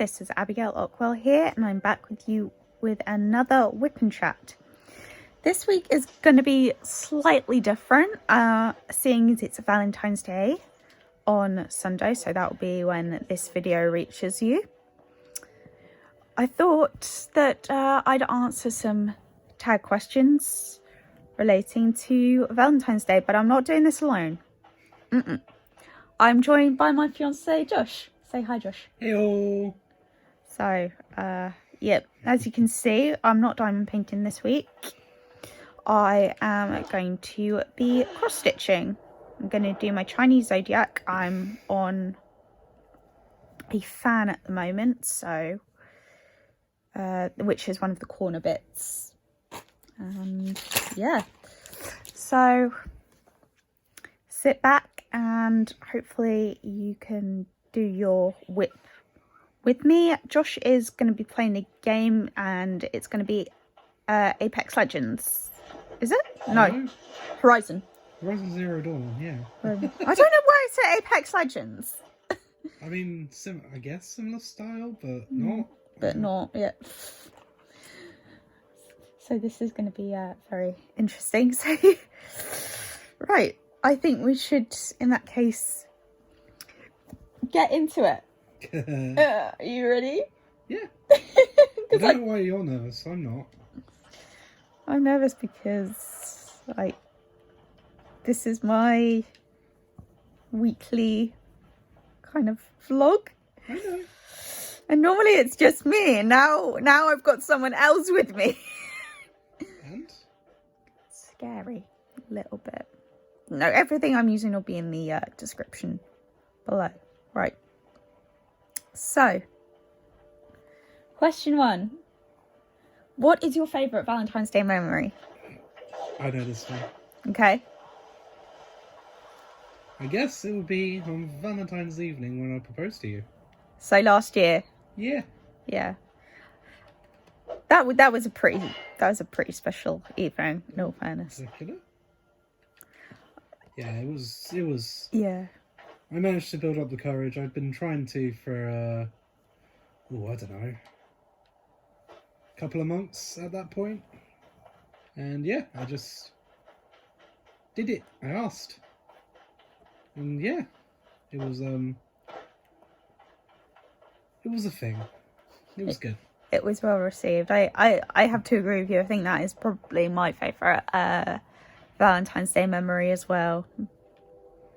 this is Abigail Ockwell here, and I'm back with you with another WIP and Chat. This week is going to be slightly different, seeing as it's Valentine's Day on Sunday, so that will be when this video reaches you. I thought that I'd answer some tag questions relating to Valentine's Day, but I'm not doing this alone. I'm joined by my fiancé, Josh. Say hi, Josh. Heyo. So, yep, as you can see, I'm not diamond painting this week. I am going to be cross-stitching. I'm going to do my Chinese zodiac. I'm on a fan at the moment, so, which is one of the corner bits. And yeah, so sit back and hopefully you can do your WIP with me. Josh is going to be playing a game and it's going to be Apex Legends. Is it? No. Horizon. Horizon Zero Dawn, yeah. I don't know why I said Apex Legends. I mean, I guess similar style, but not. But not, yeah. So this is going to be very interesting. So, right, I think we should, in that case, get into it. Are you ready? Yeah. I don't know why you're nervous. I'm not. I'm nervous because, like, this is my weekly kind of vlog. I know. And normally it's just me, and now I've got someone else with me. And? Scary, a little bit. No, everything I'm using will be in the description below. Right. So, question 1. What is your favourite Valentine's Day memory? I know this one. Okay. I guess it would be on Valentine's evening when I proposed to you. So last year. Yeah. Yeah. That was a pretty special evening, in all fairness. Particular? Yeah, it was. Yeah. I managed to build up the courage. I'd been trying to for I don't know, a couple of months at that point. And yeah, I just did it. I asked. And yeah, it was a thing. It was good. It was well received. I have to agree with you. I think that is probably my favourite Valentine's Day memory as well.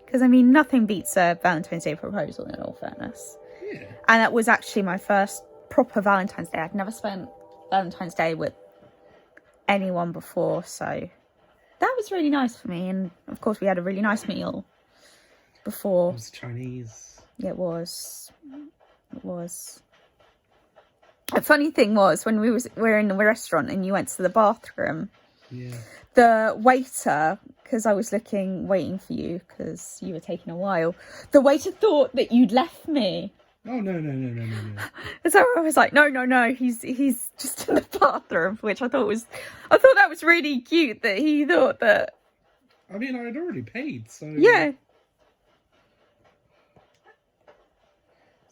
Because, I mean, nothing beats a Valentine's Day proposal, in all fairness. Yeah. And that was actually my first proper Valentine's Day. I'd never spent Valentine's Day with anyone before, so that was really nice for me. And, of course, we had a really nice meal before. It was Chinese. Yeah, it was. It was. The funny thing was, when we were in the restaurant and you went to the bathroom, Yeah. the waiter, because I was waiting for you because you were taking a while, the waiter thought that you'd left me. Oh, no. So I was like, no, he's just in the bathroom, which I thought that was really cute that he thought that. I mean, I had already paid, so. Yeah.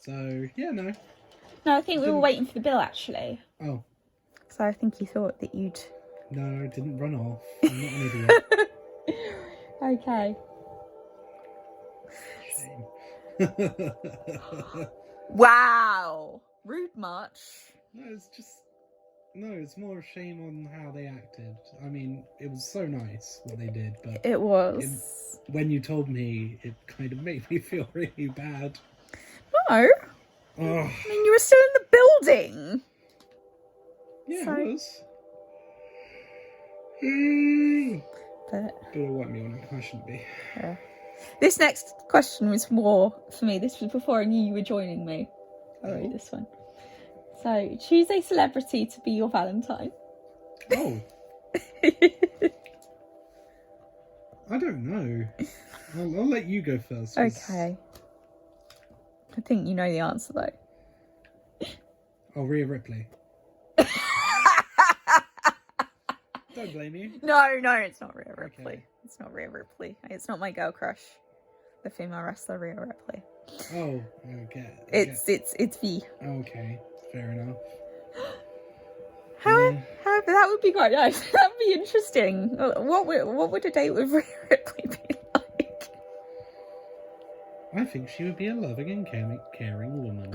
So, yeah, no. No, I think we were waiting for the bill, actually. Oh. So I think he thought that you'd... No, I didn't run off. I'm not an idiot. Okay. Shame. Wow. Rude much? No, it's more a shame on how they acted. I mean, it was so nice what they did, but... It was. When you told me, it kind of made me feel really bad. No. Oh. I mean, you were still in the building. Yeah, So... it was. But Don't wipe me on it. I shouldn't be. yeah. This next question was more for me. This was before I knew you were joining me. I'll read this one. So, choose a celebrity to be your Valentine. Oh. I don't know. I'll let you go first. Okay. I think you know the answer though. Oh, Rhea Ripley. Don't blame you. No, it's not Rhea Ripley. Okay. It's not Rhea Ripley. It's not my girl crush. the female wrestler Rhea Ripley. Oh, okay. It's V. Okay, fair enough. However, that would be quite nice. That would be interesting. What would a date with Rhea Ripley be like? I think she would be a loving and caring woman.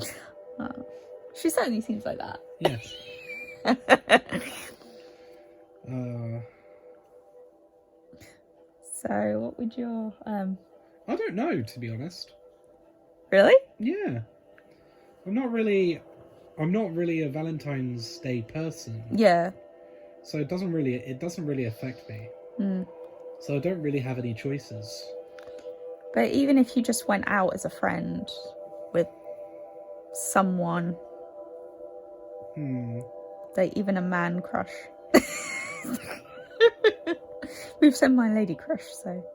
Oh, she certainly seems like that. Yes. So, what would your I don't know, to be honest. Really? Yeah. I'm not really a Valentine's Day person. Yeah. So it doesn't really affect me. Mm. So I don't really have any choices. But even if you just went out as a friend with someone, like even a man crush. We've said my lady crush, so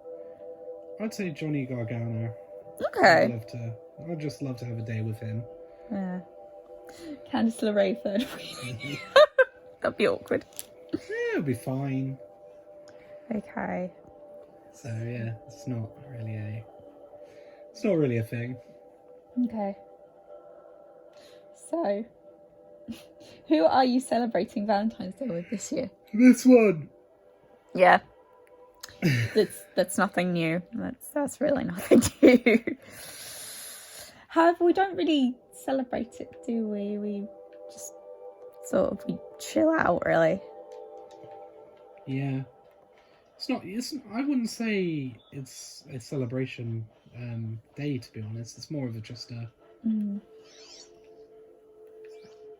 I'd say Johnny Gargano. okay. I'd just love to have a day with him. Yeah. Candice LeRae third week. That'd be awkward. Yeah, it'll be fine. Okay. So yeah, it's not really a thing. Okay. So, who are you celebrating Valentine's Day with this year? This one. Yeah. That's nothing new. That's really nothing new. However, we don't really celebrate it, do we? We just we chill out, really. Yeah. I wouldn't say it's a celebration day, to be honest. It's more of just a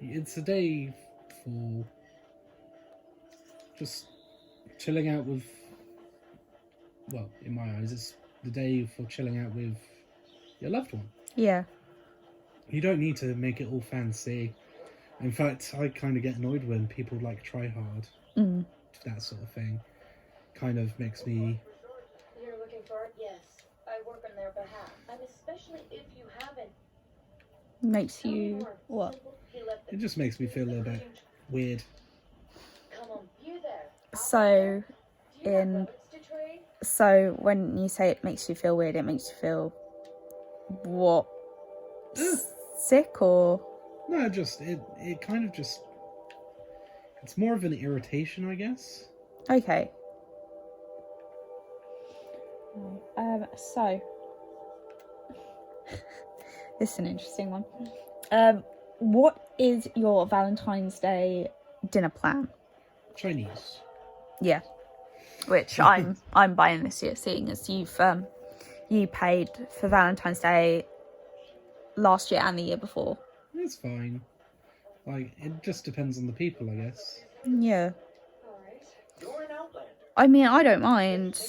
it's a day for just chilling out with, well, in my eyes, it's the day for chilling out with your loved one. Yeah. You don't need to make it all fancy. In fact, I kind of get annoyed when people like try hard. That sort of thing kind of makes me... You're looking for it? Yes. I work on their behalf. And especially if you haven't. Makes you what? It just makes me feel a little bit weird. Come on, you there. So, Do you have WIP and Stitchery? so when you say it makes you feel weird, it makes you feel what? Sick or? No, it kind of just... It's more of an irritation, I guess. Okay. So this is an interesting one. What is your Valentine's Day dinner plan? Chinese. Yeah, which I'm buying this year, seeing as you paid for Valentine's Day last year and the year before. It's fine. Like, it just depends on the people, I guess. Yeah. All right. You're an outlander. I mean, I don't mind.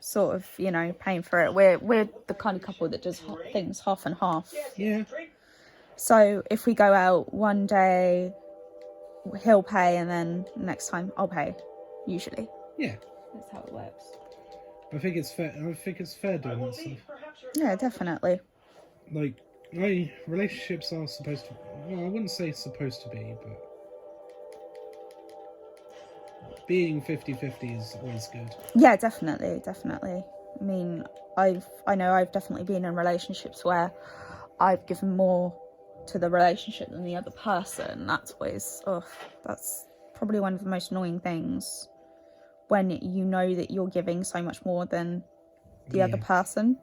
Sort of, paying for it. We're the kind of couple that does things half and half. Yeah. So if we go out one day, he'll pay, and then next time I'll pay. Usually. Yeah. That's how it works. I think it's fair doing that stuff. Yeah, definitely. Like, relationships are supposed to... Well, I wouldn't say supposed to be, but... Being 50-50 is always good. Yeah, definitely. I mean, I know I've definitely been in relationships where I've given more to the relationship than the other person. That's always, that's probably one of the most annoying things, when you know that you're giving so much more than the other person.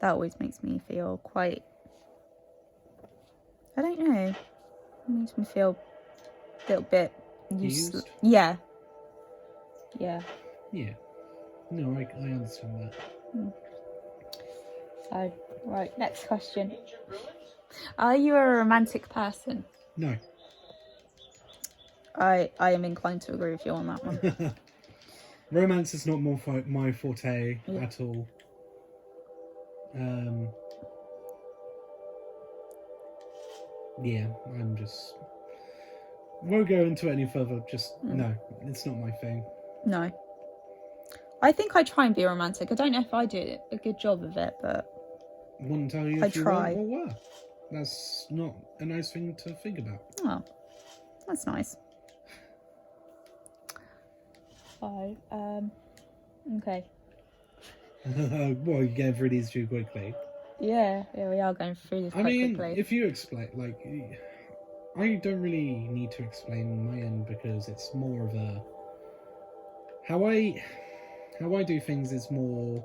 That always makes me feel quite, I don't know, it makes me feel a little bit useless. Yeah. No, I understand that. So, right, next question. Are you a romantic person? No. I am inclined to agree with you on that one. Romance is not my forte at all. I'm just... Won't go into it any further, no, it's not my thing. No. I think I try and be romantic. I don't know if I do a good job of it, but... Wouldn't tell you if you weren't or were. That's not a nice thing to think about. Oh, that's nice. So, Okay. Well, you're getting through these too quickly. Yeah, we are going through this quite quickly. If you explain, like, I don't really need to explain my end because it's more of a how I do things is more.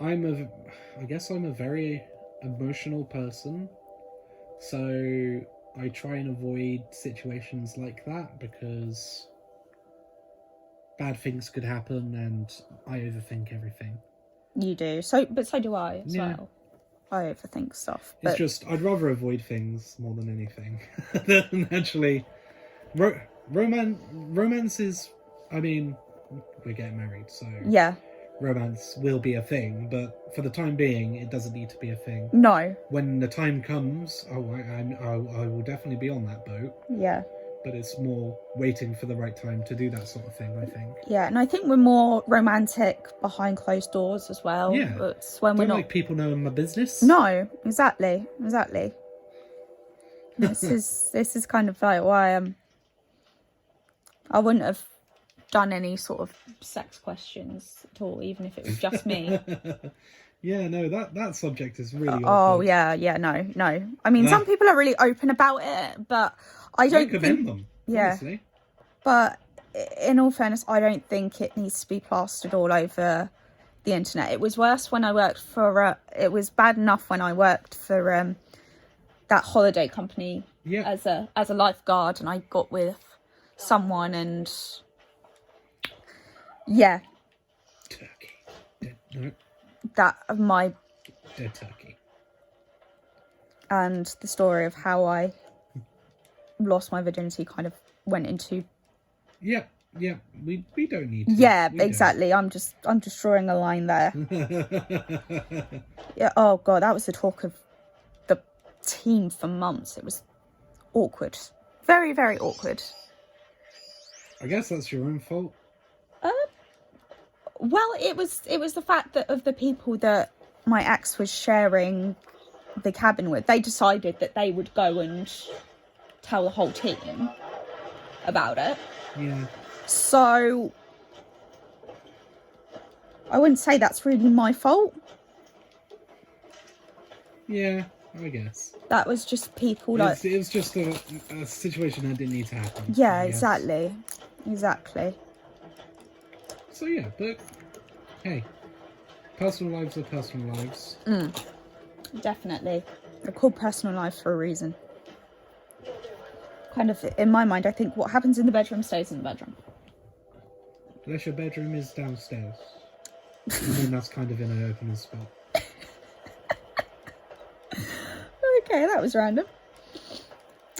I guess I'm a very emotional person, so I try and avoid situations like that because bad things could happen, and I overthink everything. You do. But so do I as well. I overthink stuff. It's just I'd rather avoid things more than anything than actually romance is. I mean, we're getting married, so yeah, romance will be a thing. But for the time being, it doesn't need to be a thing. No. When the time comes, I will definitely be on that boat. Yeah. But it's more waiting for the right time to do that sort of thing, I think. Yeah, and I think we're more romantic behind closed doors as well. Yeah. It's when we're Don't not like people knowing my business. No, exactly. This is kind of like why I wouldn't have done any sort of sex questions at all, even if it was just me. Yeah, no, that subject is really awkward. No. I mean, some people are really open about it, but I don't commend them. Yeah, honestly. But in all fairness, I don't think it needs to be plastered all over the internet. It was worse when I worked for. It was bad enough when I worked for that holiday company as a lifeguard, and I got with someone, and yeah, turkey. No. That of my dead turkey, and the story of how I lost my virginity kind of went into. Yeah, we don't need to. Yeah, exactly. I'm just drawing a line there. Yeah. Oh god, that was the talk of the team for months. It was awkward, very, very awkward. I guess that's your own fault. Well, it was the fact that of the people that my ex was sharing the cabin with, they decided that they would go and tell the whole team about it. Yeah. So I wouldn't say that's really my fault. Yeah, I guess. That was just people it was just a situation that didn't need to happen. Yeah, exactly. So yeah, but hey, personal lives are personal lives. Definitely. They're called personal lives for a reason. Kind of, in my mind, I think what happens in the bedroom stays in the bedroom. Unless your bedroom is downstairs. And then that's kind of in an open spot. Okay, that was random.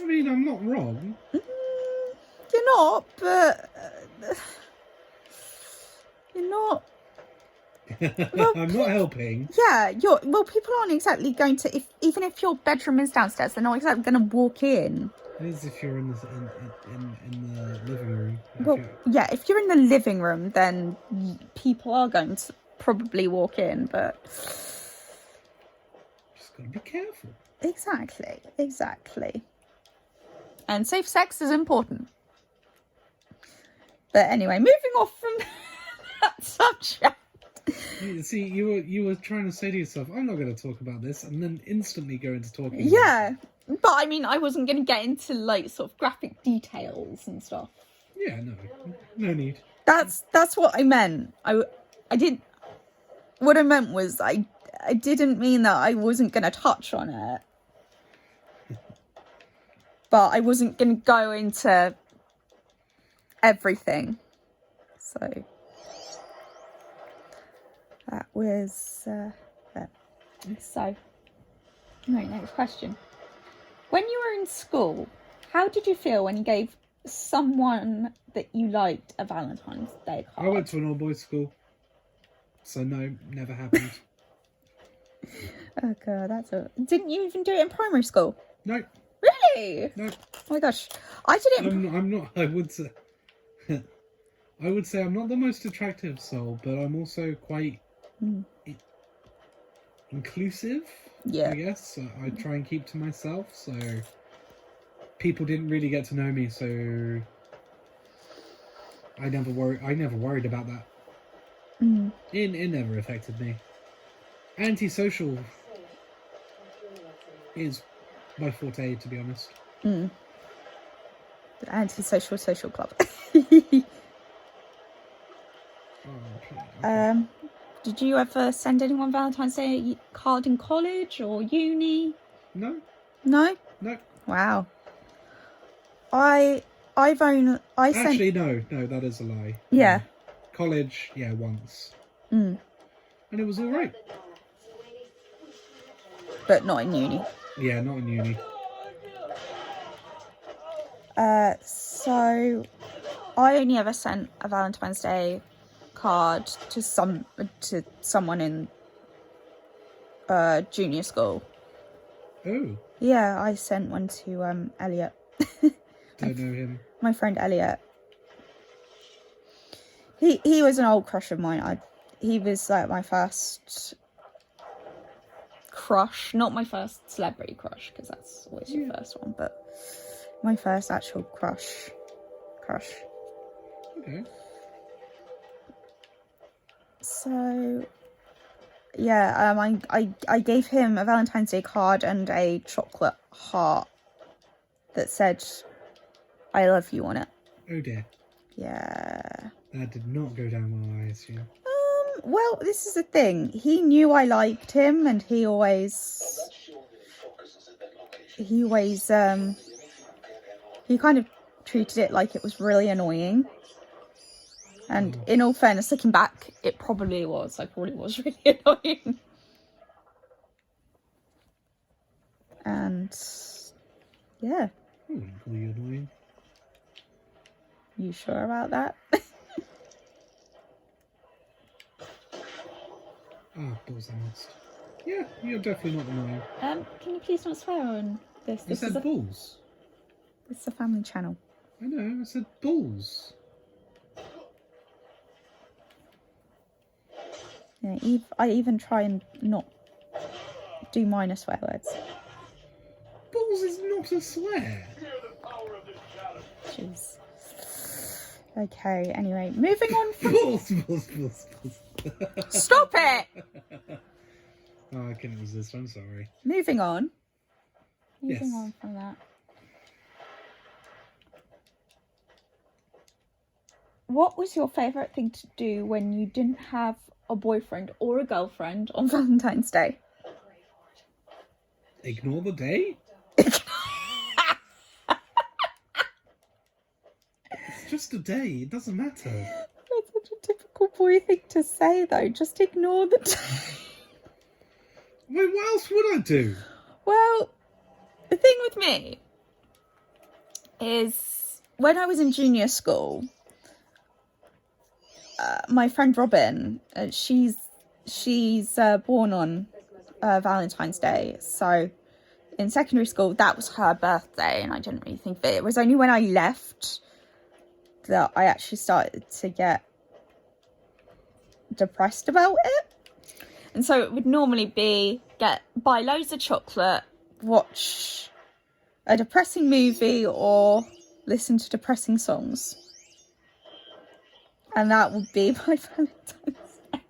I mean, I'm not wrong. You're not, but... You're not... Well, I'm not helping. Yeah, people aren't exactly going to... Even if your bedroom is downstairs, they're not exactly going to walk in. It is if you're in the living room. Yeah, if you're in the living room, then people are going to probably walk in, but... Just gotta be careful. Exactly. And safe sex is important. But anyway, moving off from that subject. See, you were trying to say to yourself, I'm not going to talk about this, and then instantly go into talking Yeah, but I mean, I wasn't going to get into, like, sort of graphic details and stuff. Yeah, no need. That's what I meant. I didn't... What I meant was, I didn't mean that I wasn't going to touch on it. But I wasn't going to go into everything. So... That was that. So, right, next question. When you were in school, how did you feel when you gave someone that you liked a Valentine's Day card? I went to an all-boys school, so no, never happened. Oh god, Didn't you even do it in primary school? No. Really? No. Oh my gosh, I didn't. I'm not. I would say. I would say I'm not the most attractive soul, but I'm also quite inclusive. Yeah. I guess I try and keep to myself, so people didn't really get to know me. So I never worried about that. Mm. It never affected me. Antisocial is my forte, to be honest. Mm. The antisocial social club. Okay. Did you ever send anyone Valentine's Day card in college or uni? No. No? No. Wow. Actually, no, that is a lie. Yeah. College, yeah, once. Mm. And it was alright. But not in uni. Yeah, not in uni. So I only ever sent a Valentine's Day card to someone in junior school. Oh. Yeah, I sent one to Elliot. Don't know him. My friend Elliot. He was an old crush of mine. He was like my first crush, not my first celebrity crush, because that's always your first one, but my first actual crush. Okay. So yeah, I gave him a Valentine's Day card and a chocolate heart that said "I love you" on it. Oh dear. Yeah. That did not go down well, I assume. Well, this is the thing. He knew I liked him, and he always he kind of treated it like it was really annoying. And in all fairness, looking back, it probably was. I probably was really annoying. And yeah. I wouldn't call you annoying. You sure about that? Balls I must. Yeah, you're definitely not annoying. Can you please not swear on this? I said balls. This is a family channel. I know, I said balls. Yeah, I even try and not do minor swear words. Balls is not a swear. Jeez. Okay, anyway, moving on from... Balls. Stop it! Oh, I couldn't resist, I'm sorry. Moving on. Yes. Moving on from that. What was your favourite thing to do when you didn't have a boyfriend or a girlfriend on Valentine's Day? Ignore the day? It's just a day, it doesn't matter. That's such a typical boy thing to say, though. Just ignore the day. Wait, what else would I do? Well, the thing with me is when I was in junior school, my friend Robin, she's born on Valentine's Day. So in secondary school, that was her birthday, and I didn't really think of it. It was only when I left that I actually started to get depressed about it. And so it would normally be buy loads of chocolate, watch a depressing movie, or listen to depressing songs. And that would be my Valentine's Day.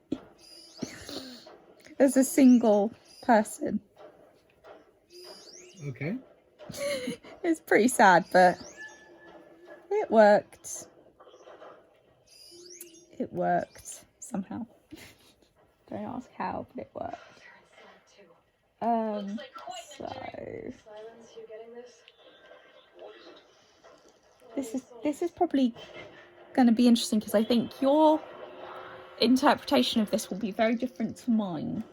As a single person. Okay. It's pretty sad, but it worked. It worked somehow. Don't ask how, but it worked. So this is probably going to be interesting, because I think your interpretation of this will be very different to mine.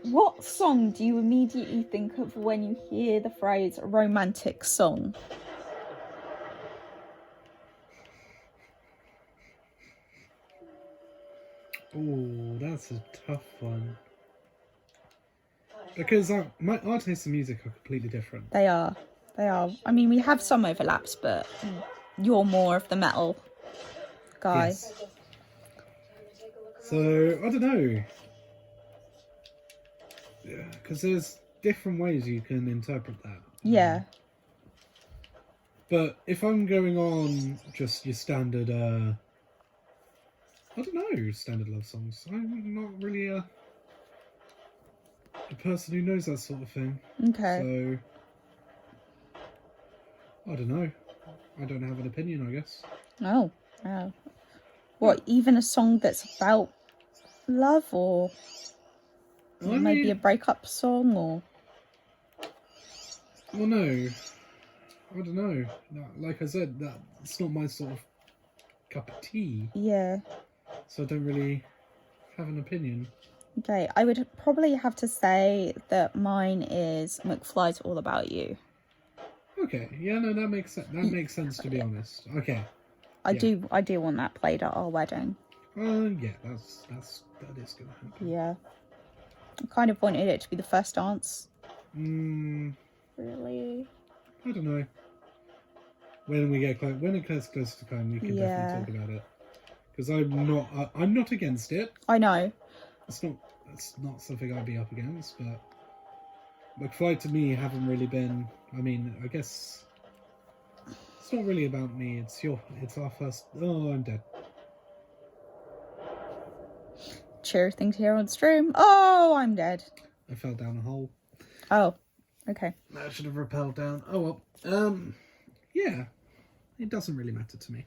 What song do you immediately think of when you hear the phrase romantic song? Oh, that's a tough one. Because my taste in music are completely different. They are. I mean, we have some overlaps, but you're more of the metal guy. Yes. So, I don't know. Yeah, because there's different ways you can interpret that. Yeah. But if I'm going on just your standard, I don't know, standard love songs, I'm not really a person who knows that sort of thing. Okay. So, I don't know. I don't have an opinion, I guess. Oh. Oh. What, even a song that's about love, or maybe a breakup song, or? Well, no. I don't know. Like I said, that's not my sort of cup of tea. Yeah. So I don't really have an opinion. Okay, I would probably have to say that mine is McFly's All About You. Okay, yeah, no, that makes sense. That makes sense, to be honest. Okay. I do want that played at our wedding. Yeah, that is gonna happen. Yeah. I kind of wanted it to be the first dance. Really? I don't know. When it gets close to time, we can definitely talk about it. Because I'm not against it. I know. It's not something I'd be up against, but McFly to me haven't really been. I mean, I guess it's not really about me. It's our first. Oh, I'm dead. Cheer thing to hear on stream. Oh, I'm dead. I fell down a hole. Oh, okay. I should have rappelled down. Oh well. Yeah, it doesn't really matter to me.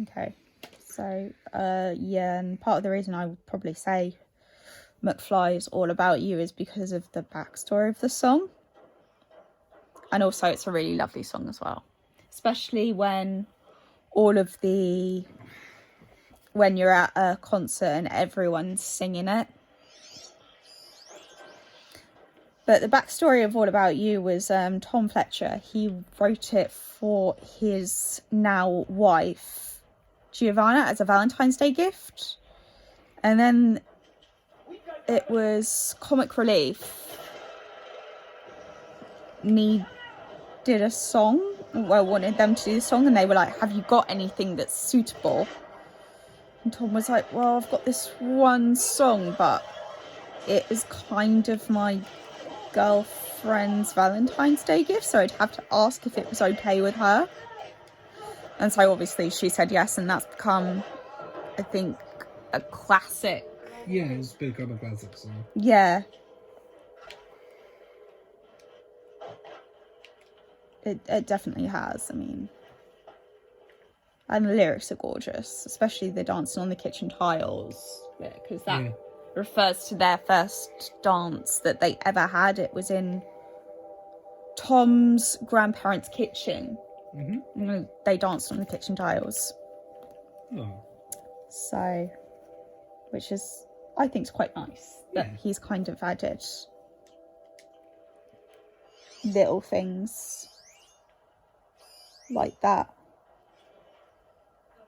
Okay. So, yeah, and part of the reason I would probably say McFly's All About You is because of the backstory of the song. And also it's a really lovely song as well. Especially when when you're at a concert and everyone's singing it. But the backstory of All About You was Tom Fletcher. He wrote it for his now wife, Giovanna, as a Valentine's Day gift. And then it was Comic Relief needed a song, well, wanted them to do the song, and they were like, have you got anything that's suitable? And Tom was like, well, I've got this one song, but it is kind of my girlfriend's Valentine's Day gift, so I'd have to ask if it was okay with her. And so obviously she said yes, and that's become, I think, a classic. Yeah, it's become a classic song. Yeah. It definitely has. I mean, and the lyrics are gorgeous, especially the dancing on the kitchen tiles, because that refers to their first dance that they ever had. It was in Tom's grandparents' kitchen. Mm-hmm. They danced on the kitchen tiles. Oh. So, which is, I think, is quite nice that he's kind of added little things like that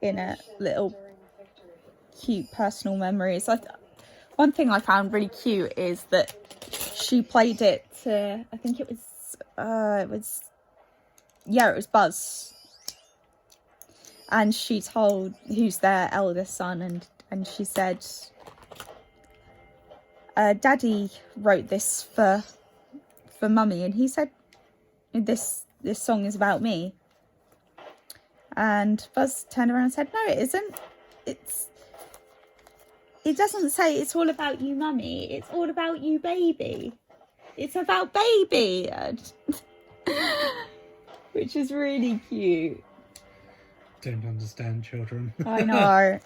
in it, little cute personal memories. One thing I found really cute is that she played it to, I think it was Buzz, and she told, who's their eldest son, and she said, Daddy wrote this for Mummy, and he said, this song is about me. And Buzz turned around and said, no, it isn't. It doesn't say it's all about you, Mummy. It's all about you, baby. It's about baby. Which is really cute. Don't understand children. I know.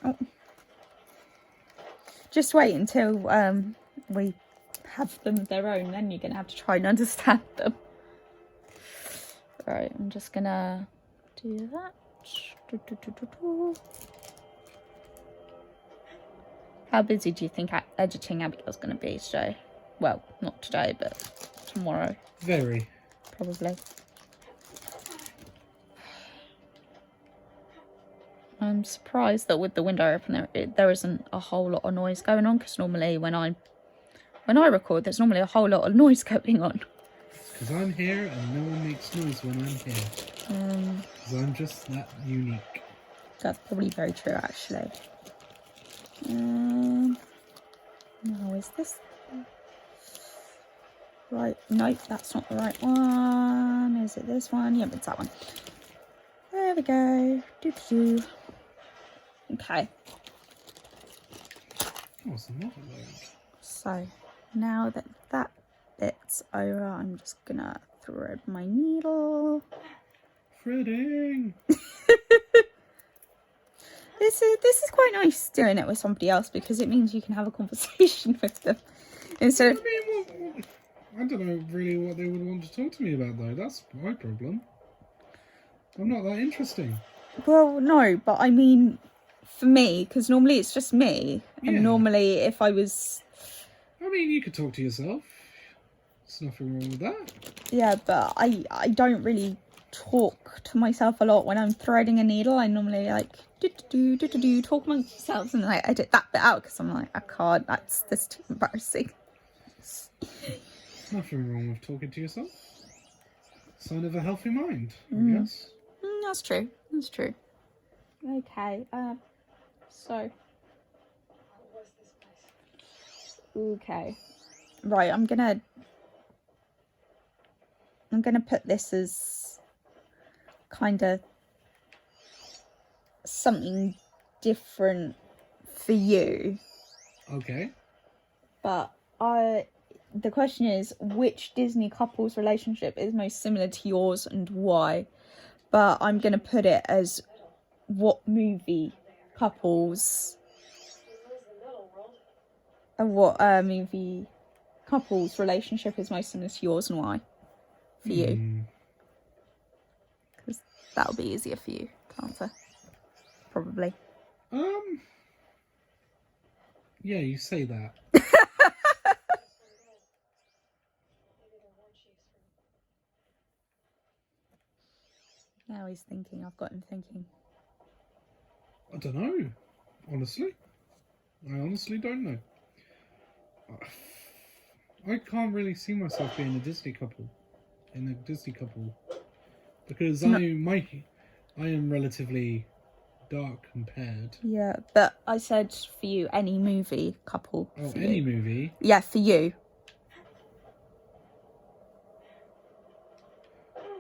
Just wait until we have them of their own, then you're going to have to try and understand them. Right, I'm just going to do that. How busy do you think editing Abigail's going to be today? Well, not today, but tomorrow. Very. Probably. I'm surprised that with the window open there isn't a whole lot of noise going on, because normally when I record there's normally a whole lot of noise going on. Because I'm here and no one makes noise when I'm here. Because I'm just that unique. That's probably very true, actually. No, is this right? Nope, that's not the right one. Is it this one? Yep, it's that one. There we go. Doo-doo-doo. Okay. Oh, it's another load. So now that that bit's over, I'm just gonna thread my needle. Threading. This is quite nice doing it with somebody else because it means you can have a conversation with them instead of. I mean, I don't know really what they would want to talk to me about though. That's my problem. I'm not that interesting. Well, no, but I mean, for me, because normally it's just me, and Yeah. normally if I was. I mean, you could talk to yourself. There's nothing wrong with that. Yeah, but I don't really talk to myself a lot when I'm threading a needle. I normally like talk amongst yourselves and like edit that bit out because I'm like, I can't. That's too embarrassing. Nothing wrong with talking to yourself. Sign of a healthy mind, I guess. That's true. That's true. Okay. So. Where's this place? Okay. Right. I'm gonna put this as kind of something different for you. Okay. But the question is, which Disney couple's relationship is most similar to yours and why? But I'm going to put it as what movie couples movie couple's relationship is most similar to yours and why for you. Because that'll be easier for you to answer. Probably. Yeah, you say that. Now he's thinking. I've got him thinking. I don't know. Honestly. I honestly don't know. I can't really see myself being a Disney couple. Because I am relatively dark compared. Yeah, but I said for you, any movie couple. Oh, for any you. movie? Yeah, for you.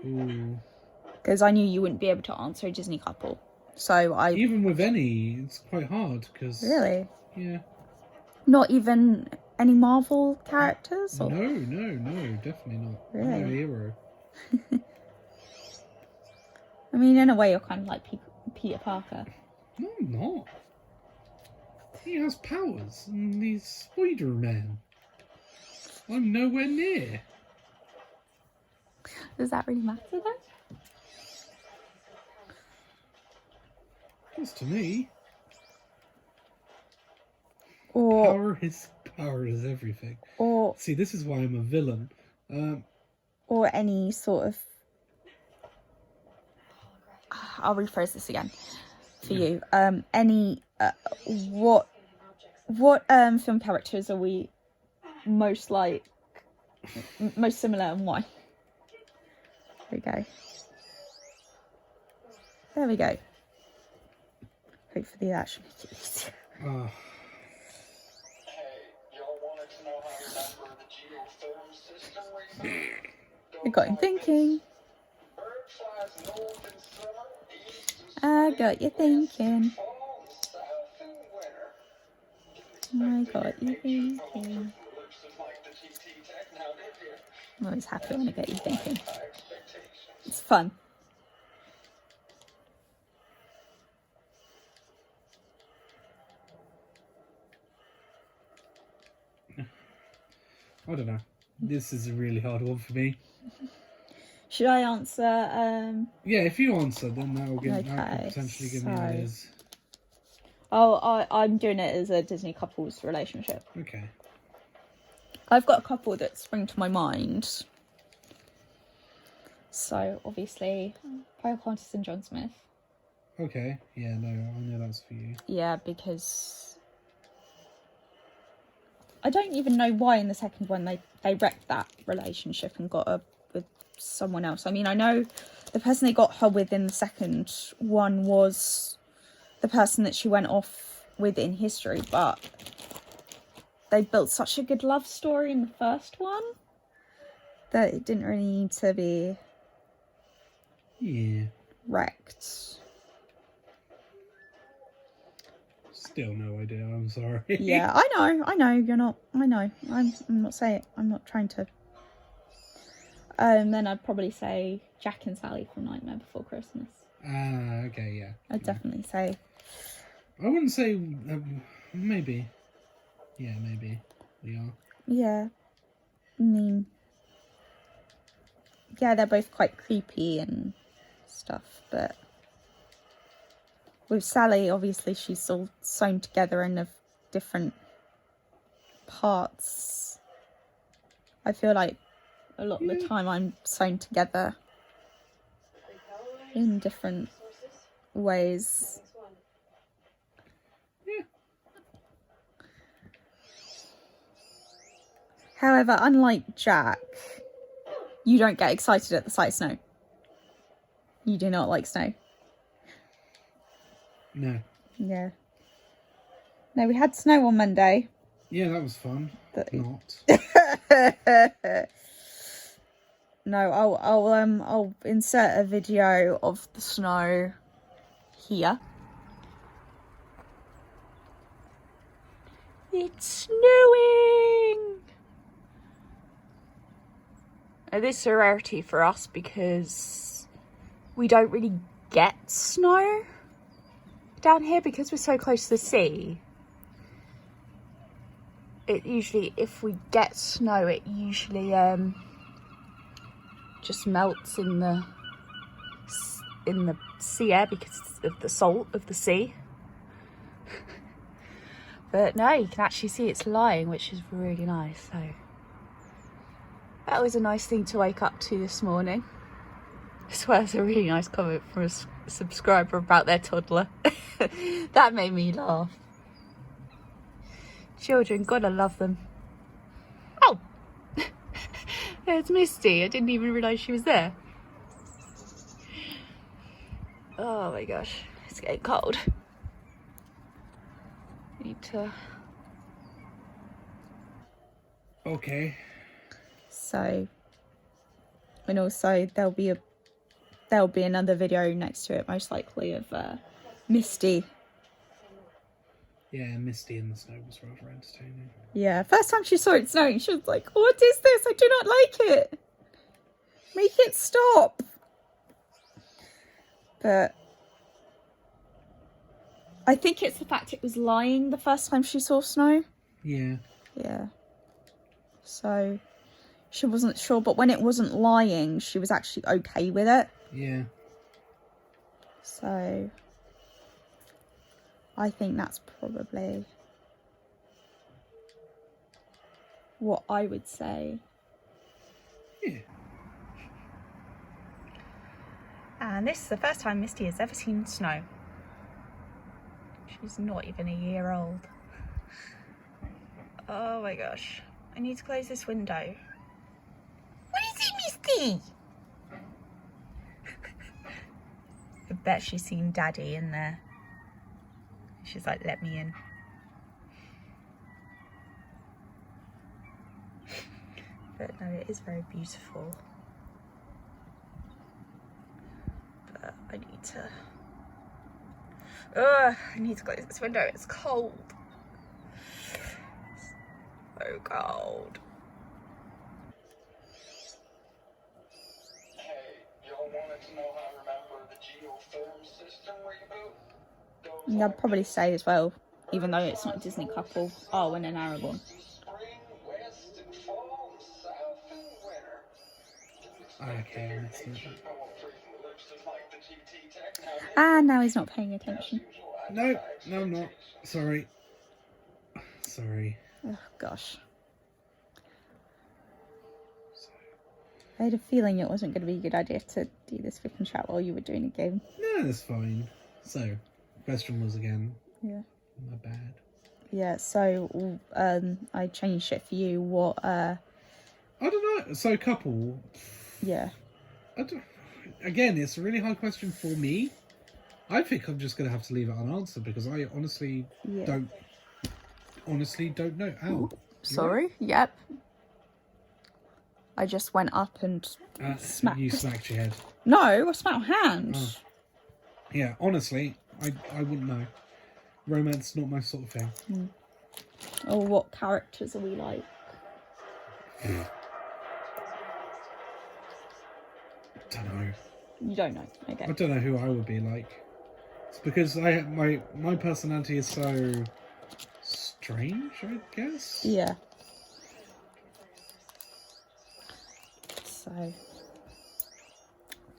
Ooh. Because I knew you wouldn't be able to answer a Disney couple. So I... Even with any, it's quite hard because... Really? Yeah. Not even any Marvel characters? Or... No, definitely not. Really? I'm a hero. I mean, in a way, you're kind of like Peter Parker. No, I'm not. He has powers, and he's Spider-Man. I'm nowhere near. Does that really matter, though? Just to me. Or Power is everything. Or See, this is why I'm a villain. Or any sort of... I'll rephrase this again for you. Any... what film characters are we most like... most similar and why? There we go. There we go. Hopefully that should make it easier. I got him thinking. I got you thinking. I got you thinking. I'm always happy when I get you thinking. It's fun. I don't know. This is a really hard one for me. Should I answer? Yeah, if you answer, then that could Okay, potentially give me ideas. Oh, I'm doing it as a Disney couple's relationship. Okay. I've got a couple that spring to my mind. So, obviously, Pocahontas and John Smith. Okay. Yeah, no, I know that's for you. Yeah, because... I don't even know why in the second one they wrecked that relationship and got her with someone else. I mean, I know the person they got her with in the second one was the person that she went off with in history, but they built such a good love story in the first one that it didn't really need to be... Yeah. correct. Still no idea. I'm sorry. Yeah, I know. You're not. I know. I'm not saying. I'm not trying to. Then I'd probably say Jack and Sally from Nightmare Before Christmas. Ah, okay, yeah. I'd definitely say. I wouldn't say maybe. Yeah, maybe we are. Yeah. I mean, yeah, they're both quite creepy and stuff, but with Sally, obviously, she's all sewn together in of different parts. I feel like a lot of the time I'm sewn together in different ways. Yeah. However, unlike Jack, you don't get excited at the sight of snow. You do not like snow. No. Yeah. No, we had snow on Monday. Yeah, that was fun. But- Not. No, I'll insert a video of the snow here. It's snowing! Now, this is a rarity for us because we don't really get snow down here because we're so close to the sea. It usually, if we get snow, it usually just melts in the sea air because of the salt of the sea. But no, you can actually see it's lying, which is really nice. So that was a nice thing to wake up to this morning. As well as a really nice comment from a subscriber about their toddler. That made me laugh. Children, gotta love them. Oh! There's Misty. I didn't even realise she was there. Oh my gosh, it's getting cold. Need to... Okay. So, and also there'll be another video next to it, most likely, of Misty. Yeah, Misty in the snow was rather entertaining. Yeah, first time she saw it snowing, she was like, "What is this? I do not like it. Make it stop." But I think it's the fact it was lying the first time she saw snow. Yeah. Yeah. So she wasn't sure, but when it wasn't lying, she was actually okay with it. Yeah. So I think that's probably what I would say. Yeah. And this is the first time Misty has ever seen snow. She's not even a year old. Oh my gosh. I need to close this window. What is it, Misty? I bet she's seen Daddy in there. She's like, "Let me in." But no, it is very beautiful. But I need to... I need to close this window. It's cold. So cold. Hey, y'all wanted to know how I remember the geotherm system reboot? And I'll probably say as well, even though it's not a Disney couple, Arwen and Aragorn. Spring, west, and fall, south, and winter. Okay, that's it. I won't freeze my lips just like the GT Tech now. And now he's not paying attention. No, I'm not. Sorry. Sorry. Oh gosh. I had a feeling it wasn't going to be a good idea to do this WIP and Chat while you were doing a game. No, that's fine. So, question was again. Yeah. My bad. Yeah, so I changed it for you. What I don't know. So, couple. yeah. Again, it's a really hard question for me. I think I'm just going to have to leave it unanswered because I honestly don't know. Ow. Sorry. Yep. I just went up and You smacked. smacked your head. No, I smacked my hand. Oh. Yeah, honestly, I wouldn't know. Romance not my sort of thing. Or what characters are we like? Don't know. You don't know. Okay. I don't know who I would be like. It's because my personality is so strange, I guess. Yeah. So,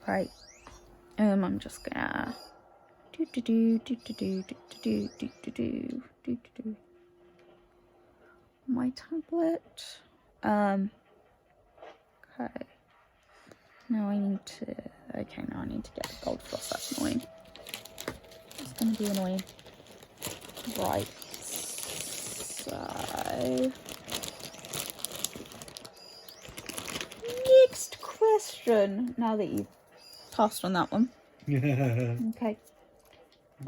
right. I'm just gonna my tablet. Okay. Now I need to. Okay, now I need to get gold floss. That's annoying. It's gonna be annoying. Right. So. Next question. Now that you've passed on that one. Okay.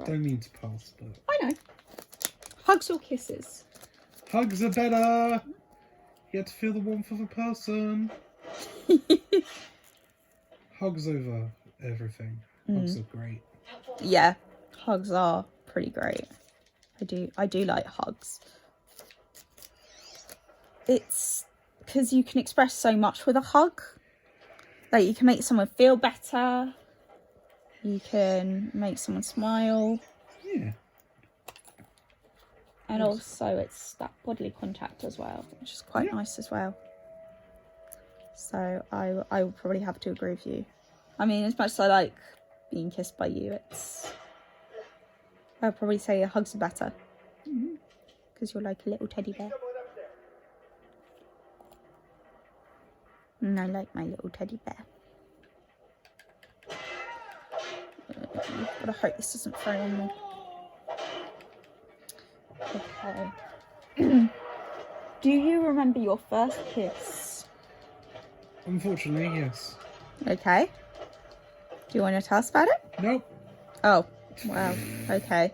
Don't mean to pass, but I know. Hugs or kisses? hugs are better. You get to feel the warmth of a person. Hugs over everything. Hugs are great. Yeah, hugs are pretty great. I do like hugs. It's because you can express so much with a hug. Like, you can make someone feel better. You can make someone smile. Yeah. And also it's that bodily contact as well, which is quite nice as well. So I would probably have to agree with you. I mean, as much as I like being kissed by you, I'd probably say hugs are better. Because you're like a little teddy bear. And I like my little teddy bear. Gotta hope this doesn't throw on me. Okay. Do you remember your first kiss? Unfortunately, yes. Okay. Do you want to tell us about it? Nope. Oh, wow. Okay.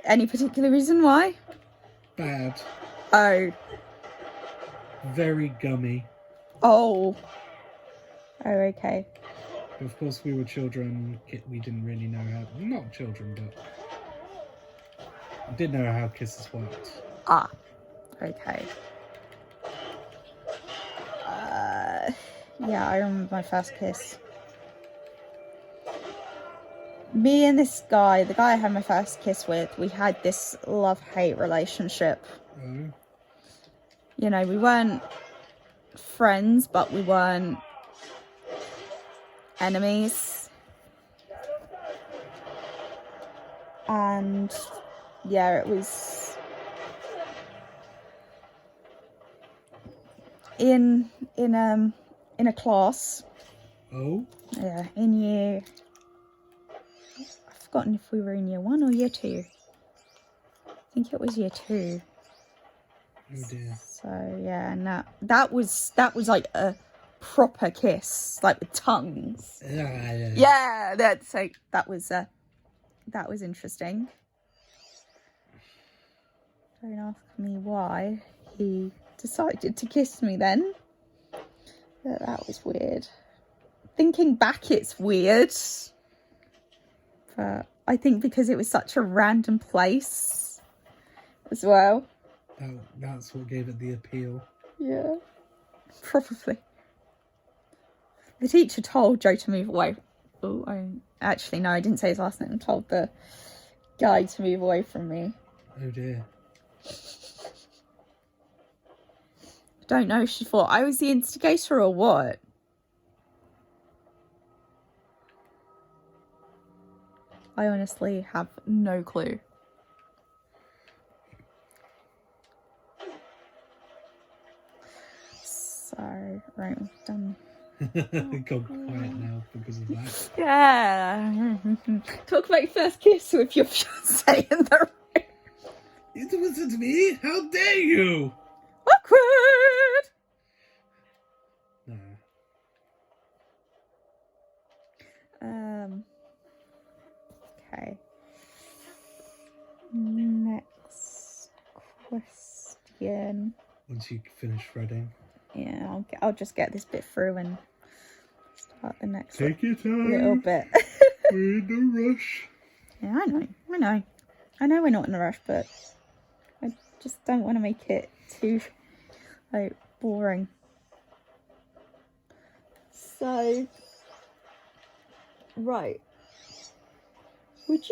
Any particular reason why? Bad. Oh. Very gummy. Oh. Oh, okay. But of course, we were children. We didn't really know how. Not children, but I did know how kisses worked. Ah. Okay. Yeah, I remember my first kiss. Me and this guy, the guy I had my first kiss with, we had this love-hate relationship. Oh. You know, we weren't friends, but we weren't enemies. And yeah, it was in a class. Oh. Yeah, in year. I've forgotten if we were in year 1 or year 2. I think it was year 2. Oh dear. So yeah, and that was like a proper kiss, like with tongues. Yeah, that's like that was interesting. Don't ask me why he decided to kiss me then. But that was weird. Thinking back, it's weird. But I think because it was such a random place as well. That's what gave it the appeal. Yeah, probably. The teacher told Joe to move away. Oh, actually, no, I didn't say his last name. I told the guy to move away from me. Oh dear. Don't know if she thought I was the instigator or what. I honestly have no clue. So, right, we've done. Gone quiet now because of that. Yeah. Talk about your first kiss with your fiancé in the room. It wasn't me. How dare you? Awkward. No. Okay. Next question. Once you finish reading. Yeah, I'll just get this bit through and About the next Take your time. little bit. We're in no rush. Yeah, I know we're not in a rush, but I just don't want to make it too, like, boring. So, right. Would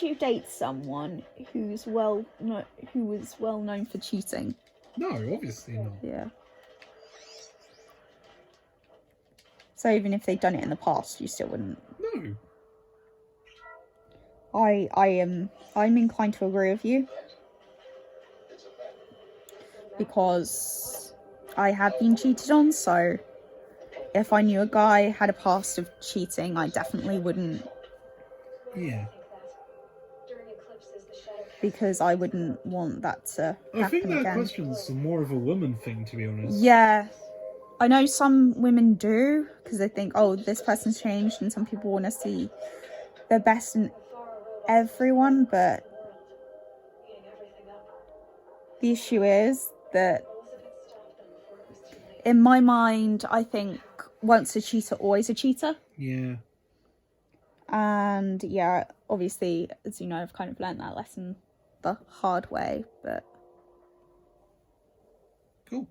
you date someone who was well known for cheating? No, obviously not. Yeah. So even if they'd done it in the past, you still wouldn't. No. I'm inclined to agree with you, because I have been cheated on. So if I knew a guy had a past of cheating, I definitely wouldn't. Yeah. Because I wouldn't want that to happen I think that again. question's more of a woman thing, to be honest. Yeah. I know some women do, because they think, oh, this person's changed, and some people want to see the best in everyone, but the issue is that in my mind, I think once a cheater, always a cheater. Yeah. And yeah, obviously, as you know, I've kind of learned that lesson the hard way, but Cool.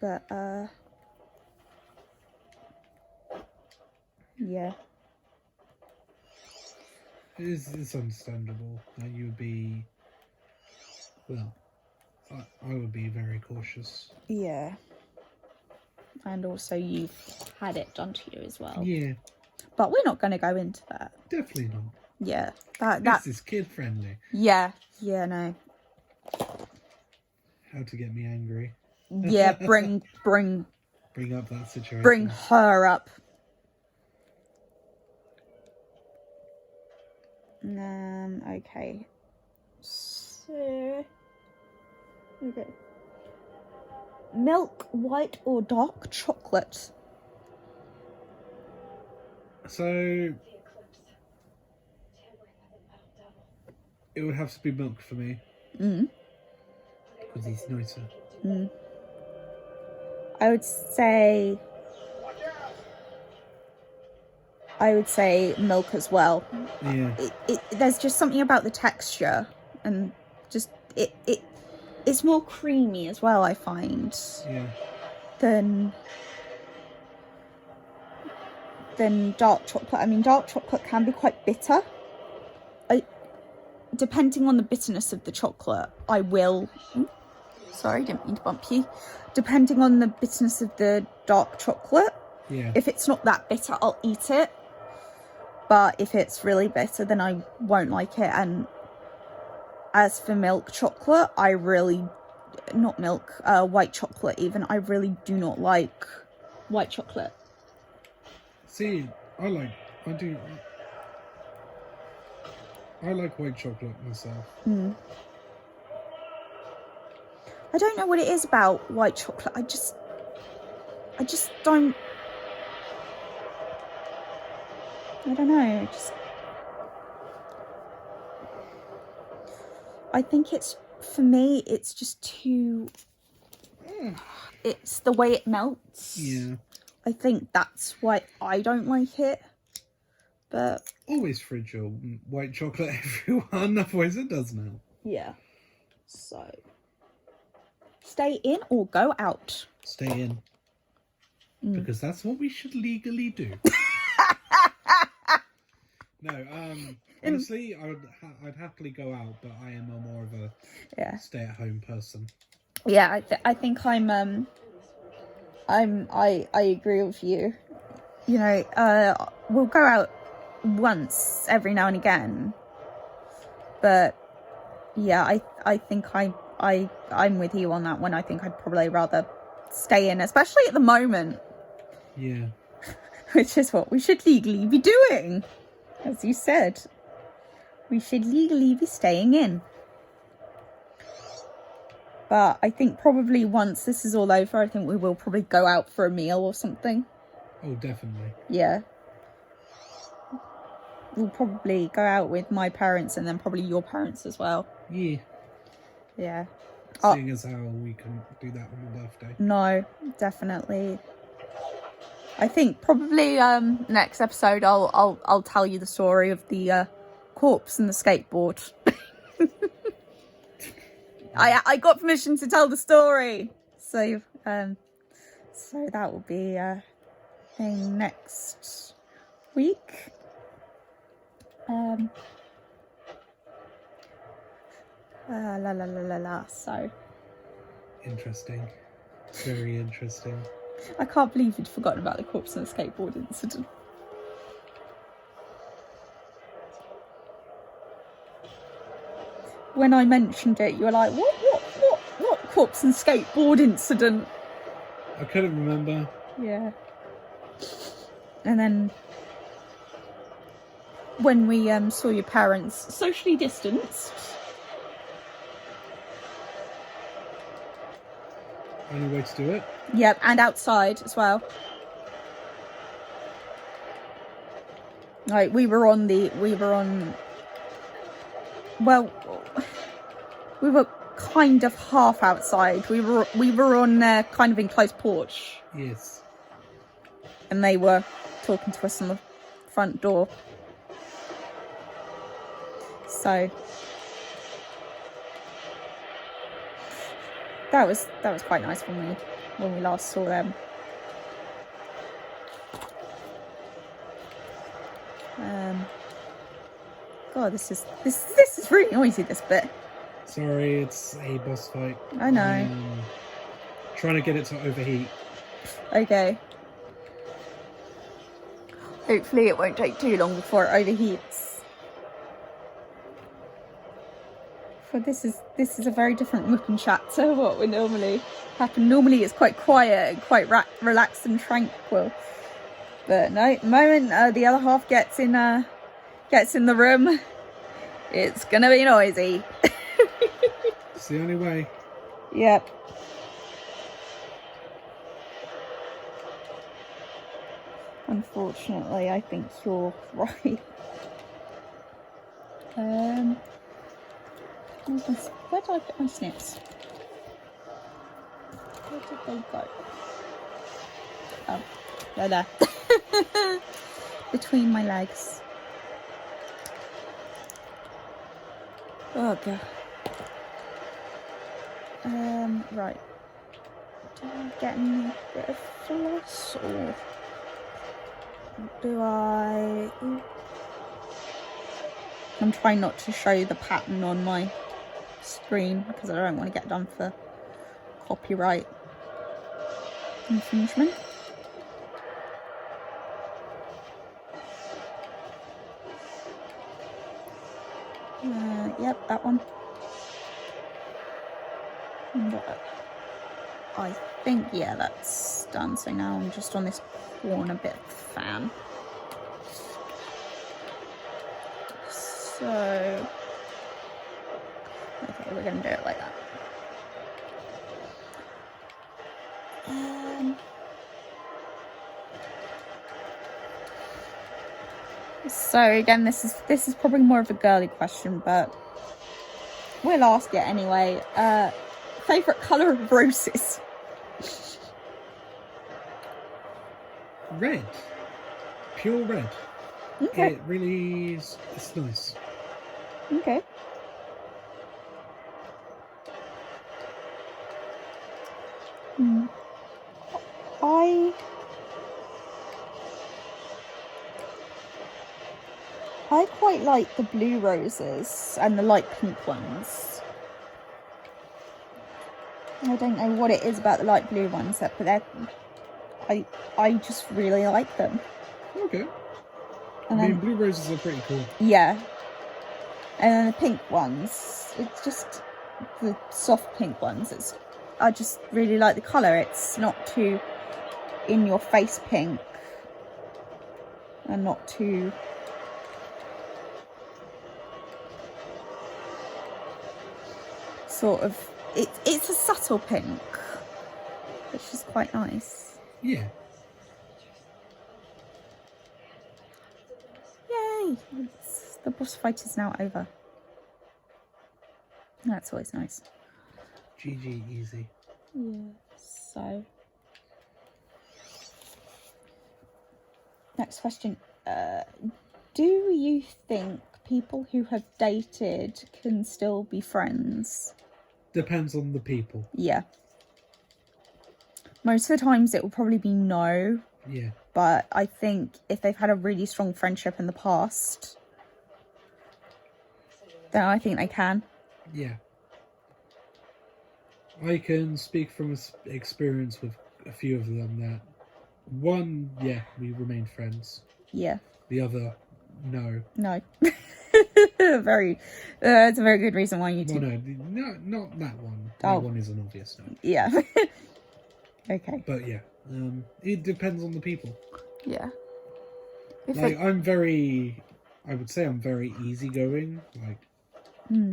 But, yeah. It's understandable that you would be, well, I would be very cautious. Yeah. And also you've had it done to you as well. Yeah. But we're not going to go into that. Definitely not. Yeah. This is kid friendly. Yeah. Yeah, no. How to get me angry. Yeah, bring up that situation. Bring her up. Okay. So, okay. Milk, white or dark chocolate? So it would have to be milk for me. Because he's nicer. I would say milk as well. Yeah. There's just something about the texture, and just it's more creamy as well, I find. Yeah. Than dark chocolate. I mean, dark chocolate can be quite bitter. Depending on the bitterness of the chocolate, I will... Sorry, didn't mean to bump you. Depending on the bitterness of the dark chocolate, Yeah. if it's not that bitter, I'll eat it. But if it's really bitter, then I won't like it. And as for milk chocolate, I really... Not milk, white chocolate even. I really do not like white chocolate. See, I like white chocolate myself. I don't know what it is about white chocolate. I just don't... I don't know. I think it's... For me, it's just too... It's the way it melts. Yeah. I think that's why I don't like it. But... Always fridge your white chocolate, everyone. Otherwise it does melt. Yeah. So... Stay in or go out? Stay in. Because that's what we should legally do. No, honestly, I'd happily go out, but I am more of a stay-at-home person. Yeah, I think I agree with you. You know, we'll go out once every now and again, but yeah, I think I'm with you on that one. I think I'd probably rather stay in, especially at the moment. Yeah. Which is what we should legally be doing. As you said, we should legally be staying in. But I think probably once this is all over, I think we will probably go out for a meal or something. Oh, definitely. Yeah. We'll probably go out with my parents and then probably your parents as well. Yeah. Yeah. Seeing as how we can do that on my birthday. No, definitely. I think probably next episode I'll tell you the story of the corpse and the skateboard. I got permission to tell the story, so so that will be thing next week. So Interesting. Very interesting. I can't believe you'd forgotten about the corpse and the skateboard incident. When I mentioned it, you were like, what corpse and skateboard incident? I couldn't remember. Yeah. And then when we saw your parents socially distanced. Only way to do it. Yep, and outside as well. Like we were kind of half outside. We were on their kind of enclosed porch. Yes. And they were talking to us on the front door. So that was quite nice when we last saw them. God, this is really noisy, this bit. Sorry, it's a boss fight. I know. Trying to get it to overheat. Okay. Hopefully it won't take too long before it overheats. For this is a very different WIP and Chat to what would normally happen. Normally it's quite quiet and quite relaxed and tranquil. But no, the moment the other half gets in the room, it's gonna be noisy. It's the only way. Yep. Unfortunately, I think you're right. Where did I put my snips? Where did they go? Oh, they're there. Between my legs. Oh god. Right. Do I get any bit of floss or do I? I'm trying not to show the pattern on my screen because I don't want to get done for copyright infringement. Yep, that one. And I think, yeah, that's done. So now I'm just on this corner bit of fan. So, okay, we're going to do it like that. So again, this is probably more of a girly question, but we'll ask it anyway. Favorite color of roses? Red. Pure red. Okay. It really is. It's nice. Okay. I quite like the blue roses and the light pink ones. I don't know what it is about the light blue ones, but I just really like them. Okay. And I then, mean, blue roses are pretty cool. yeah. And then the pink ones, it's just the soft pink ones. I just really like the colour. It's not too in your face pink and not too sort of, it's a subtle pink, which is quite nice. Yeah. Yay! The boss fight is now over. That's always nice. GG easy. Yeah, so next question. Do you think people who have dated can still be friends? Depends on the people. Yeah. Most of the times it will probably be no. Yeah. But I think if they've had a really strong friendship in the past, then I think they can. Yeah. I can speak from experience with a few of them that one, yeah, we remained friends. Yeah. The other, no. No. It's a very good reason why you two... Well, no, not that one. Oh. That one is an obvious no. Yeah. Okay. But yeah, it depends on the people. Yeah. Like, I would say I'm very easygoing. Like,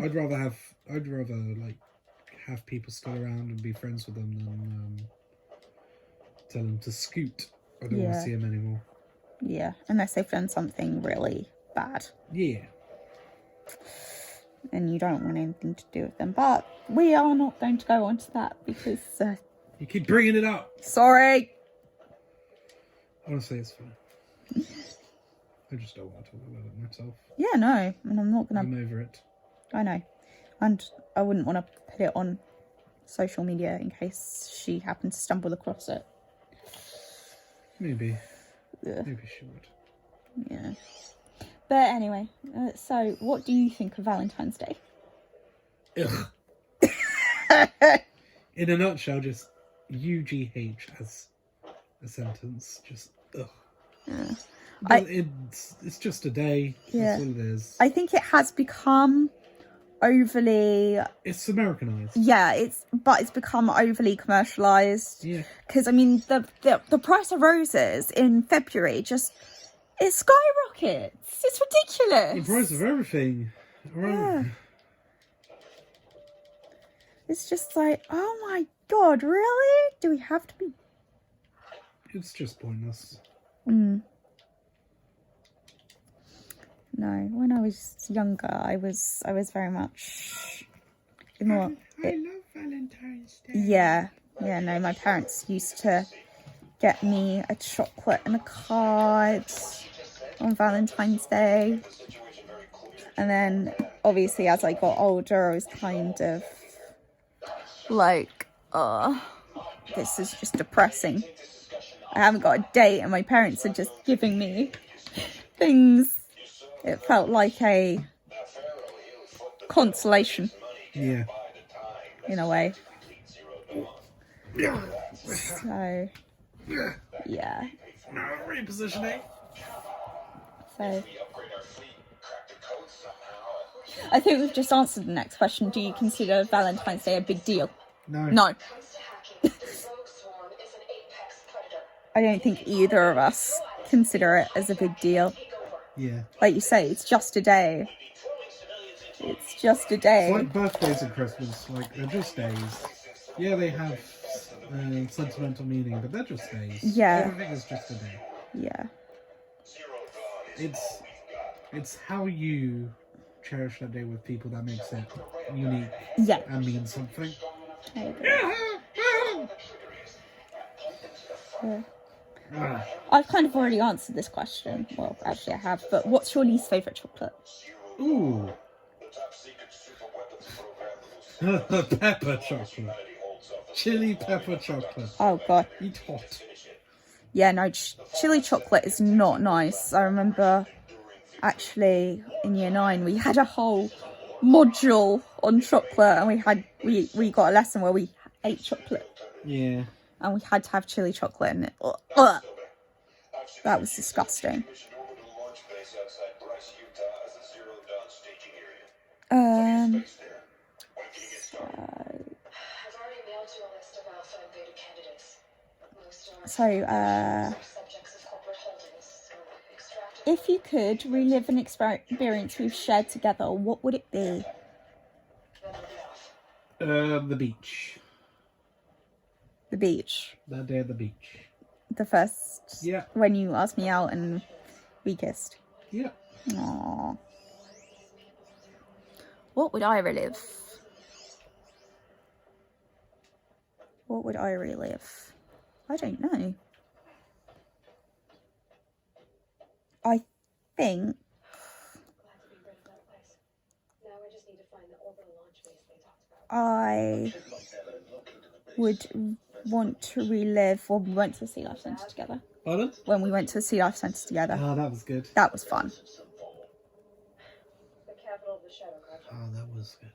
I'd rather like have people still around and be friends with them than tell them to scoot. I don't want to see them anymore. Yeah, unless they've done something really bad. Yeah. And you don't want anything to do with them. But we are not going to go on to that because... you keep bringing it up. Sorry. Honestly, it's fine. I just don't want to talk about it myself. Yeah, no. And I'm not going to... I'm over it. I know. And I wouldn't want to put it on social media in case she happened to stumble across it. Maybe. Yeah. Maybe she would. Yeah. But anyway, so what do you think of Valentine's Day? Ugh. In a nutshell, just UGH as a sentence. Just ugh. Yeah. It's just a day. Yeah. That's all it is. I think it has become overly... It's Americanized. Yeah, it's become overly commercialized. Yeah. Because, I mean, the price of roses in February just... It skyrockets. It's ridiculous. The price of everything. Yeah. It's just like, oh my god, really? Do we have to be... It's just pointless. No, when I was younger, I was very much more... I love Valentine's Day. Yeah, no, my parents used to get me a chocolate and a card on Valentine's Day. And then, obviously, as I got older, I was kind of like, this is just depressing. I haven't got a date and my parents are just giving me things. It felt like a consolation. Yeah. In a way. So, yeah. Repositioning. So, I think we've just answered the next question. Do you consider Valentine's Day a big deal? No. I don't think either of us consider it as a big deal. Yeah. Like you say, it's just a day. It's just a day. It's like birthdays and Christmas. Like, they're just days. Yeah, they have sentimental meaning, but they're just days. Yeah. Everything is just a day. Yeah. It's how you cherish that day with people that makes it unique. Yeah. And means something. I agree. Yeah. I've kind of already answered this question. Well, actually I have. But what's your least favourite chocolate? Ooh. Pepper chocolate. Chili pepper chocolate. Oh, God. Eat hot. Yeah, no, chili chocolate is not nice. I remember, actually, in year 9, we had a whole module on chocolate. And we got a lesson where we ate chocolate. Yeah. And we had to have chili chocolate in it. That was disgusting. If you could relive an experience we've shared together, what would it be? The beach. The beach. That day at the beach. The first... Yeah. When you asked me out and we kissed. Yeah. Aww. What would I relive? What would I relive? I don't know. I think Glad to be rid of that place. Now I just need to find the orbital launch base they talked about. I would want to relive when we went to the Sea Life Centre together. Pardon? When we went to the Sea Life Centre together. Oh, that was good. That was fun. The capital of the Shadow Project. Oh, that was good.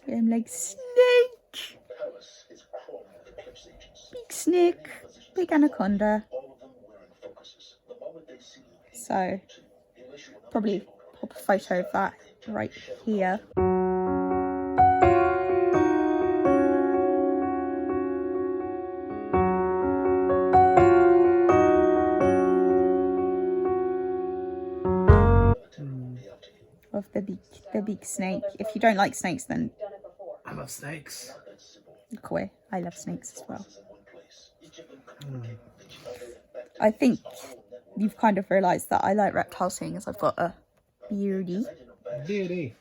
Nice. I'm like, snake! Big snake, big anaconda. So, probably pop a photo of that right here. Of the big snake. If you don't like snakes, then Done it before. I love snakes. look away. I love snakes as well. I think you've kind of realised that I like reptiles, seeing as I've got a beardy Really?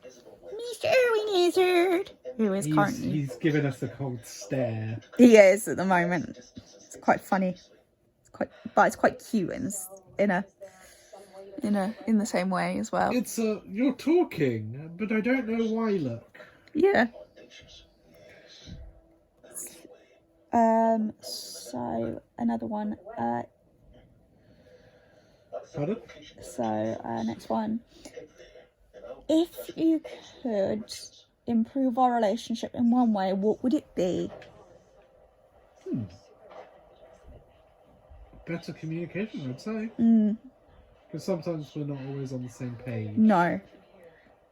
Mr. Wizard, who is currently He's giving us a cold stare. he is at the moment. It's quite funny. It's quite cute in the same way as well. It's you're talking, but I don't know why. Look. Yeah. So another one. Pardon? So next one. If you could improve our relationship in one way, what would it be? Better communication, I'd say. Because sometimes we're not always on the same page. No.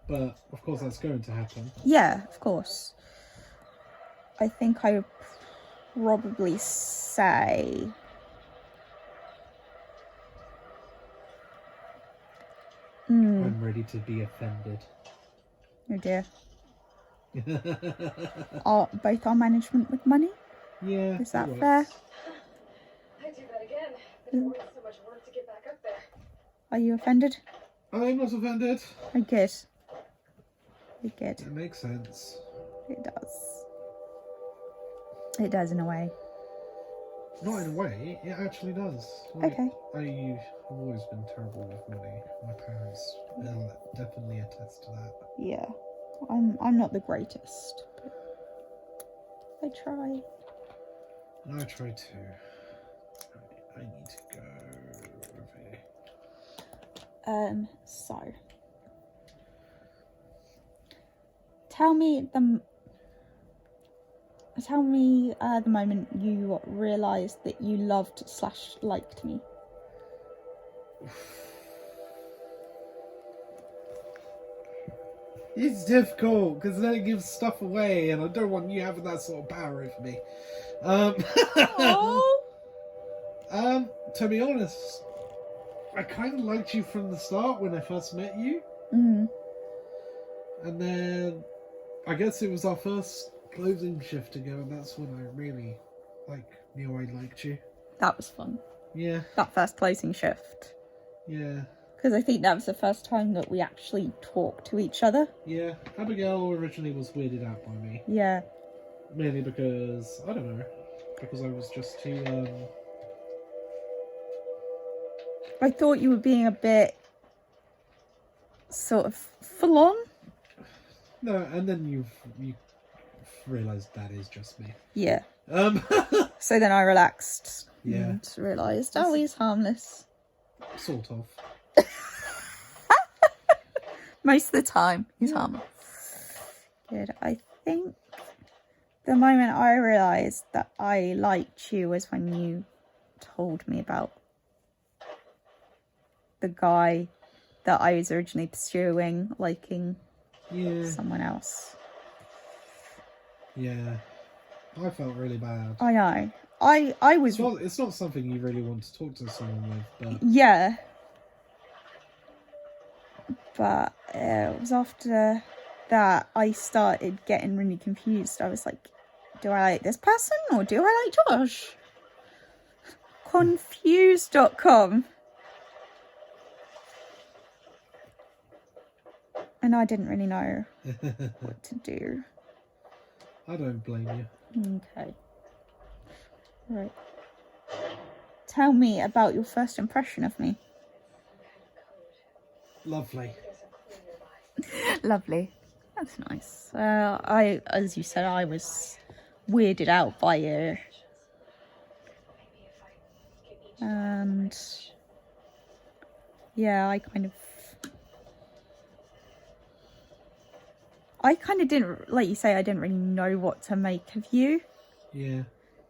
But of course, that's going to happen. Yeah, of course. I think I would probably say I'm ready to be offended. oh dear. Both our management with money? Yeah. Is that it fair? works. I do that again. Before it's so much work to get back up there. Are you offended? I'm not offended. I good. Good. It makes sense. It does. It does in a way. Not in a way, it actually does. Like, Okay. I've always been terrible with money. My parents will definitely attest to that. Yeah. I'm not the greatest, but I try. And I try to. I need to go over here. So tell me the moment you realised that you loved / liked me. It's difficult because then it gives stuff away, and I don't want you having that sort of power over me. To be honest, I kind of liked you from the start when I first met you, and then I guess it was our first closing shift together. That's when I really knew I liked you. That was fun. Yeah, That first closing shift. yeah. Because I think that was the first time that we actually talked to each other. Yeah, Abigail originally was weirded out by me. Yeah. Mainly because, I don't know, because I was just too, I thought you were being a bit sort of full on. No, and then you realised that is just me. Yeah. So then I relaxed. Yeah. And realised, oh, he's harmless. Sort of. Most of the time, he's harmless. Good. I think the moment I realised that I liked you was when you told me about the guy that I was originally pursuing, liking someone else. Yeah. I felt really bad. I know. I was... It's not something you really want to talk to someone with, but... Yeah. But it was after that I started getting really confused. I was like, do I like this person or do I like Josh? Confused.com. And I didn't really know what to do. I don't blame you. Okay. Right. Tell me about your first impression of me. Lovely. Lovely. That's nice. As you said, I was weirded out by it. And yeah, I kind of didn't, like you say, I didn't really know what to make of you. Yeah.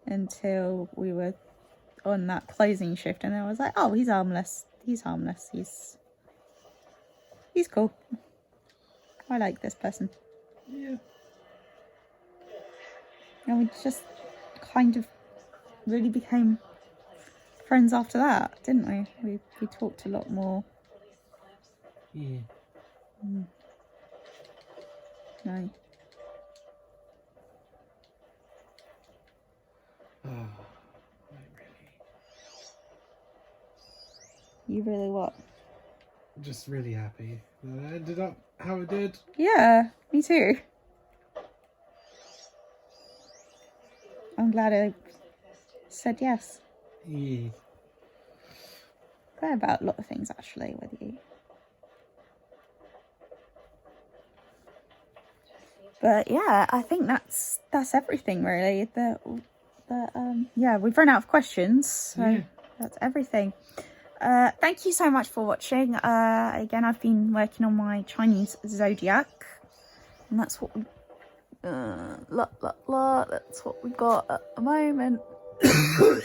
Until we were on that closing shift, and then I was like, oh, he's harmless. He's harmless. He's cool. I like this person. Yeah. And we just kind of really became friends after that, didn't we? We talked a lot more. Yeah. No. Oh, I really. You really what? Just really happy that I ended up how I did. Yeah, me too. I'm glad I said yes. Yeah. Glad about a lot of things actually with you. But yeah, I think that's everything really. Yeah, we've run out of questions, so that's everything. Thank you so much for watching. Again, I've been working on my Chinese zodiac, and that's what we that's what we've got at the moment. There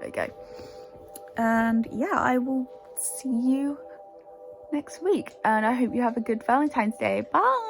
we go. And yeah, I will see you next week, and I hope you have a good Valentine's Day. Bye.